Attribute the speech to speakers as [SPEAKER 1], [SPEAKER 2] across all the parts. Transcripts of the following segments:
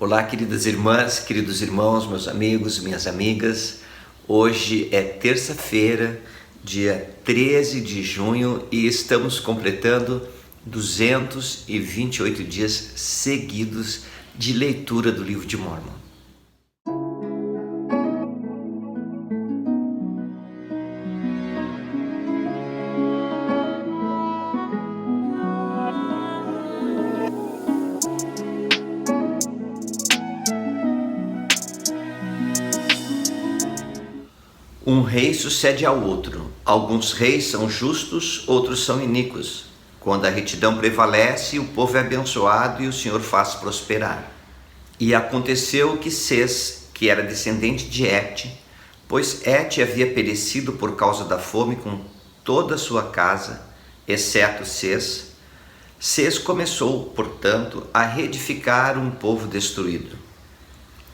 [SPEAKER 1] Olá, queridas irmãs, queridos irmãos, meus amigos, minhas amigas. Hoje é terça-feira, dia 13 de junho, e estamos completando 228 dias seguidos de leitura do livro de Mórmon. Um rei sucede ao outro. Alguns reis são justos, outros são iníquos. Quando a retidão prevalece, o povo é abençoado e o Senhor faz prosperar. E aconteceu que Cés, que era descendente de Et, pois Et havia perecido por causa da fome com toda a sua casa, exceto Cés, Cés começou, portanto, a reedificar um povo destruído.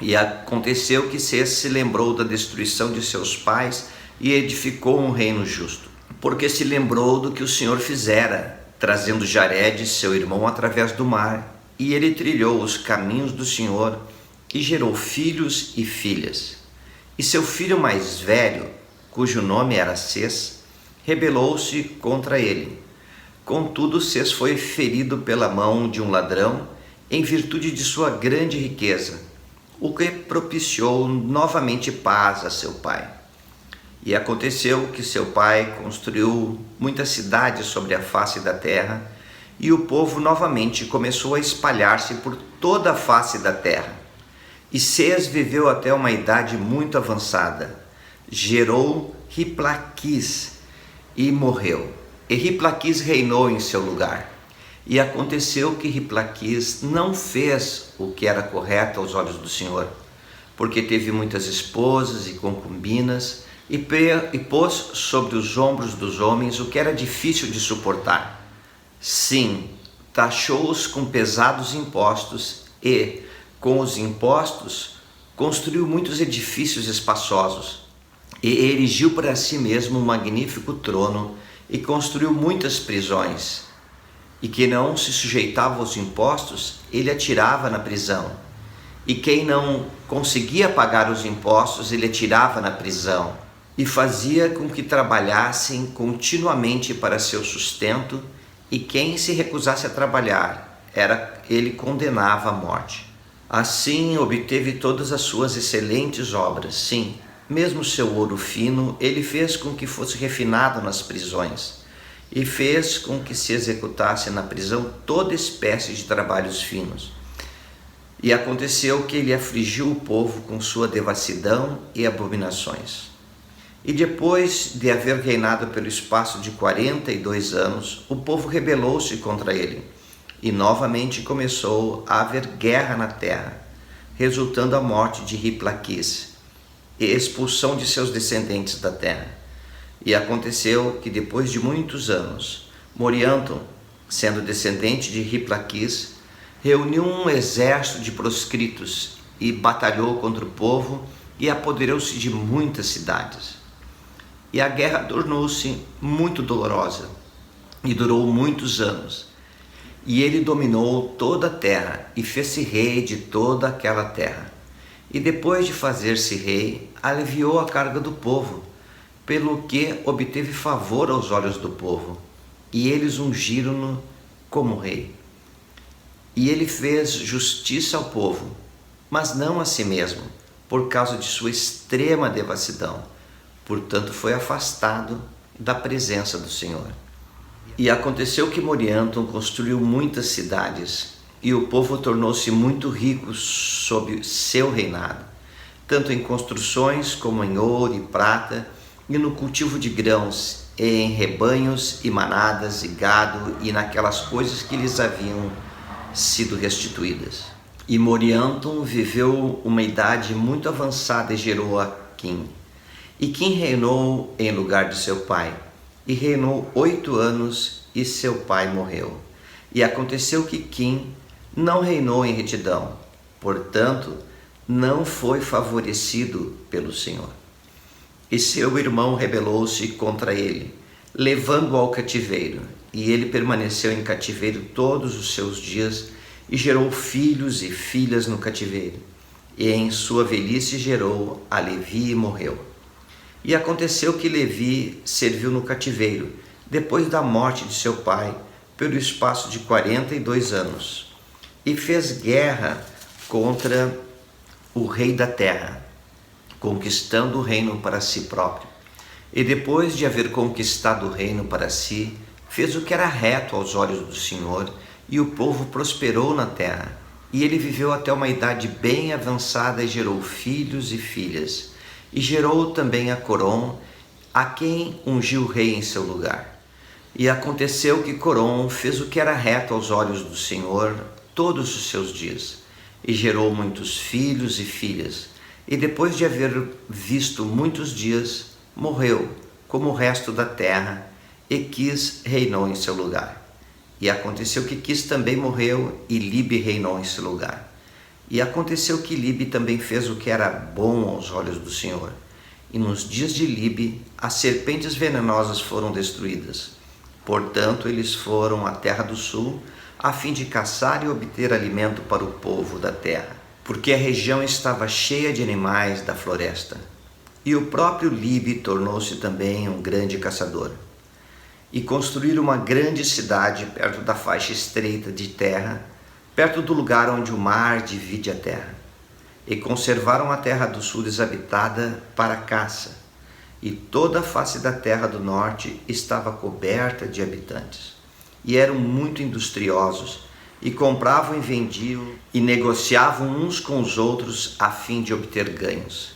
[SPEAKER 1] E aconteceu que Cés se lembrou da destruição de seus pais e edificou um reino justo, porque se lembrou do que o Senhor fizera, trazendo Jared, seu irmão, através do mar, e ele trilhou os caminhos do Senhor e gerou filhos e filhas. E seu filho mais velho, cujo nome era Cés, rebelou-se contra ele. Contudo, Cés foi ferido pela mão de um ladrão em virtude de sua grande riqueza, o que propiciou novamente paz a seu pai. E aconteceu que seu pai construiu muitas cidades sobre a face da terra, e o povo novamente começou a espalhar-se por toda a face da terra. E Cés viveu até uma idade muito avançada, gerou Riplaquis e morreu. E Riplaquis reinou em seu lugar. E aconteceu que Riplaquis não fez o que era correto aos olhos do Senhor, porque teve muitas esposas e concubinas, e pôs sobre os ombros dos homens o que era difícil de suportar. Sim, taxou-os com pesados impostos e, com os impostos, construiu muitos edifícios espaçosos. E erigiu para si mesmo um magnífico trono e construiu muitas prisões. E quem não se sujeitava aos impostos, ele atirava na prisão. E quem não conseguia pagar os impostos, ele atirava na prisão. E fazia com que trabalhassem continuamente para seu sustento, e quem se recusasse a trabalhar, ele condenava à morte. Assim obteve todas as suas excelentes obras. Sim, mesmo seu ouro fino, ele fez com que fosse refinado nas prisões. E fez com que se executasse na prisão toda espécie de trabalhos finos. E aconteceu que ele afligiu o povo com sua devassidão e abominações. E depois de haver reinado pelo espaço de 42 anos, o povo rebelou-se contra ele, e novamente começou a haver guerra na terra, resultando a morte de Riplaquis e expulsão de seus descendentes da terra. E aconteceu que depois de muitos anos, Morianton, sendo descendente de Riplaquis, reuniu um exército de proscritos e batalhou contra o povo e apoderou-se de muitas cidades. E a guerra tornou-se muito dolorosa e durou muitos anos. E ele dominou toda a terra e fez-se rei de toda aquela terra. E depois de fazer-se rei, aliviou a carga do povo, pelo que obteve favor aos olhos do povo, e eles ungiram-no como rei. E ele fez justiça ao povo, mas não a si mesmo, por causa de sua extrema devassidão. Portanto, foi afastado da presença do Senhor. E aconteceu que Morianton construiu muitas cidades, e o povo tornou-se muito rico sob seu reinado, tanto em construções como em ouro e prata, e no cultivo de grãos, e em rebanhos e manadas e gado, e naquelas coisas que lhes haviam sido restituídas. E Morianton viveu uma idade muito avançada e gerou a Quim. E Quim reinou em lugar de seu pai, e reinou 8 anos, e seu pai morreu. E aconteceu que Quim não reinou em retidão, portanto, não foi favorecido pelo Senhor. E seu irmão rebelou-se contra ele, levando-o ao cativeiro, e ele permaneceu em cativeiro todos os seus dias, e gerou filhos e filhas no cativeiro. E em sua velhice gerou a Levi e morreu. E aconteceu que Levi serviu no cativeiro, depois da morte de seu pai, pelo espaço de 42 anos, e fez guerra contra o rei da terra, conquistando o reino para si próprio. E depois de haver conquistado o reino para si, fez o que era reto aos olhos do Senhor, e o povo prosperou na terra. E ele viveu até uma idade bem avançada e gerou filhos e filhas. E gerou também a Corom, a quem ungiu rei em seu lugar. E aconteceu que Corom fez o que era reto aos olhos do Senhor todos os seus dias, e gerou muitos filhos e filhas. E depois de haver visto muitos dias, morreu, como o resto da terra, e Quis reinou em seu lugar. E aconteceu que Quis também morreu, e Libe reinou em seu lugar. E aconteceu que Libe também fez o que era bom aos olhos do Senhor. E nos dias de Libe, as serpentes venenosas foram destruídas. Portanto, eles foram à terra do sul, a fim de caçar e obter alimento para o povo da terra, porque a região estava cheia de animais da floresta. E o próprio Libe tornou-se também um grande caçador. E construíram uma grande cidade perto da faixa estreita de terra, perto do lugar onde o mar divide a terra. E conservaram a terra do sul desabitada para a caça, e toda a face da terra do norte estava coberta de habitantes. E eram muito industriosos, e compravam e vendiam, e negociavam uns com os outros a fim de obter ganhos.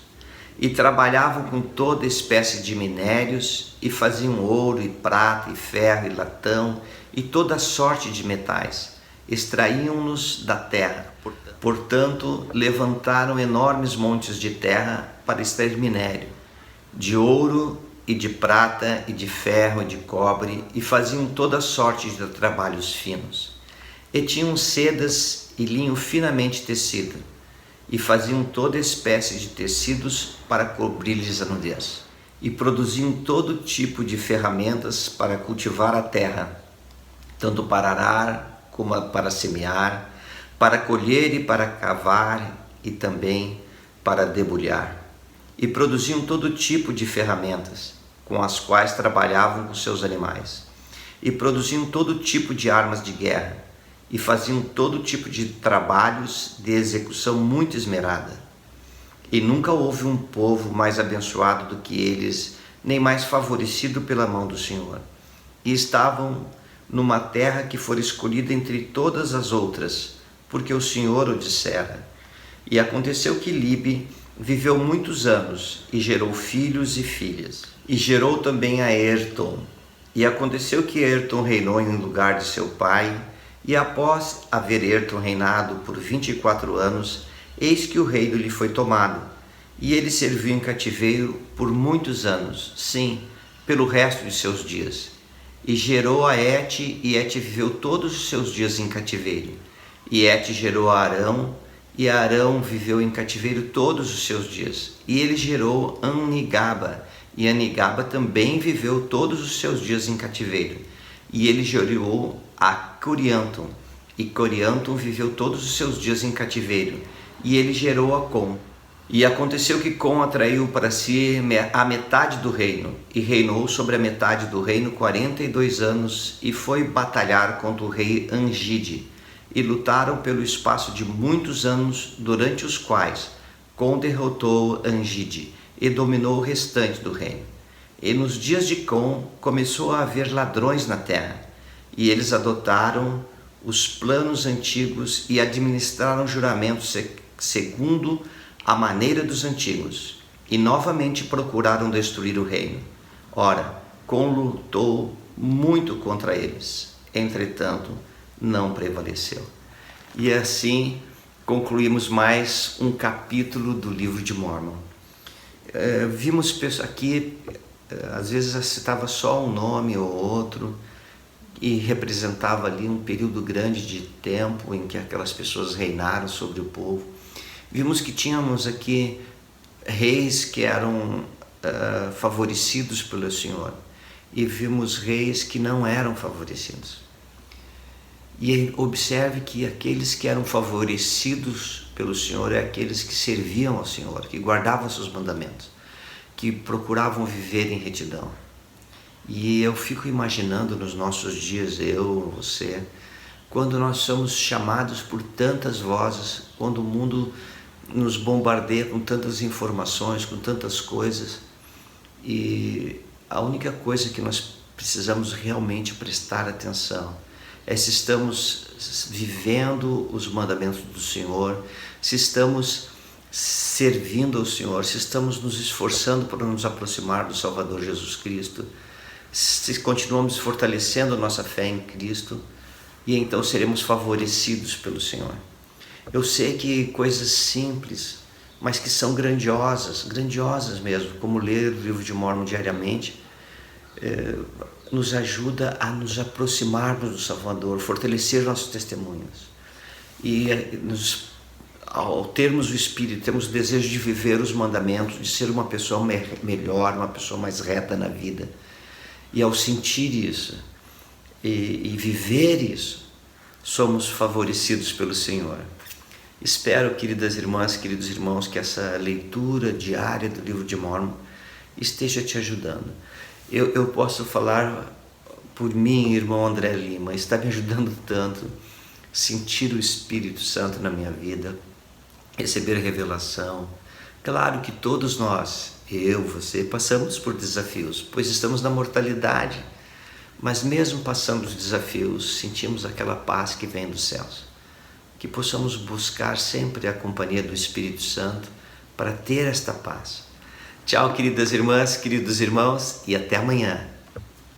[SPEAKER 1] E trabalhavam com toda espécie de minérios, e faziam ouro e prata e ferro e latão e toda sorte de metais. Extraíam-nos da terra. Portanto, levantaram enormes montes de terra para extrair minério, de ouro e de prata e de ferro e de cobre, e faziam toda sorte de trabalhos finos. E tinham sedas e linho finamente tecido, e faziam toda espécie de tecidos para cobrir-lhes a nudez. E produziam todo tipo de ferramentas para cultivar a terra, tanto para arar como para semear, para colher e para cavar, e também para debulhar. E produziam todo tipo de ferramentas, com as quais trabalhavam com seus animais. E produziam todo tipo de armas de guerra, e faziam todo tipo de trabalhos de execução muito esmerada. E nunca houve um povo mais abençoado do que eles, nem mais favorecido pela mão do Senhor. E estavam numa terra que fora escolhida entre todas as outras, porque o Senhor o dissera. E aconteceu que Libe viveu muitos anos, e gerou filhos e filhas. E gerou também a Ayrton. E aconteceu que Ayrton reinou em lugar de seu pai, e após haver Ayrton reinado por 24 anos, eis que o reino lhe foi tomado, e ele serviu em cativeiro por muitos anos, sim, pelo resto de seus dias. E gerou a Et, e Et viveu todos os seus dias em cativeiro. E Et gerou a Arão, e Arão viveu em cativeiro todos os seus dias. E ele gerou Amigaba, e Amigaba também viveu todos os seus dias em cativeiro. E ele gerou a Coriantum, e Coriantum viveu todos os seus dias em cativeiro. E ele gerou a Com. E aconteceu que Com atraiu para si a metade do reino, e reinou sobre a metade do reino 42 anos, e foi batalhar contra o rei Angide. E lutaram pelo espaço de muitos anos, durante os quais Com derrotou Angide e dominou o restante do reino. E nos dias de Com começou a haver ladrões na terra, e eles adotaram os planos antigos e administraram juramentos segundo a maneira dos antigos, e novamente procuraram destruir o reino. Ora, Com lutou muito contra eles, entretanto não prevaleceu. E assim concluímos mais um capítulo do livro de Mórmon. Vimos aqui, às vezes citava só um nome ou outro, e representava ali um período grande de tempo em que aquelas pessoas reinaram sobre o povo. Vimos que tínhamos aqui reis que eram favorecidos pelo Senhor, e vimos reis que não eram favorecidos. E observe que aqueles que eram favorecidos pelo Senhor é aqueles que serviam ao Senhor, que guardavam seus mandamentos, que procuravam viver em retidão. E eu fico imaginando nos nossos dias, eu, você, quando nós somos chamados por tantas vozes, quando o mundo nos bombardeia com tantas informações, com tantas coisas, e a única coisa que nós precisamos realmente prestar atenção é se estamos vivendo os mandamentos do Senhor, se estamos servindo ao Senhor, se estamos nos esforçando para nos aproximar do Salvador Jesus Cristo, se continuamos fortalecendo a nossa fé em Cristo, e então seremos favorecidos pelo Senhor. Eu sei que coisas simples, mas que são grandiosas mesmo, como ler o livro de Mórmon diariamente, nos ajuda a nos aproximarmos do Salvador, fortalecer nossos testemunhos. E ao termos o Espírito, temos o desejo de viver os mandamentos, de ser uma pessoa melhor, uma pessoa mais reta na vida. E ao sentir isso e viver isso, somos favorecidos pelo Senhor. Espero, queridas irmãs, queridos irmãos, que essa leitura diária do livro de Mórmon esteja te ajudando. Eu posso falar por mim, irmão André Lima, está me ajudando tanto sentir o Espírito Santo na minha vida, receber revelação. Claro que todos nós, eu, você, passamos por desafios, pois estamos na mortalidade, mas mesmo passando os desafios, sentimos aquela paz que vem dos céus. Que possamos buscar sempre a companhia do Espírito Santo para ter esta paz. Tchau, queridas irmãs, queridos irmãos, e até amanhã.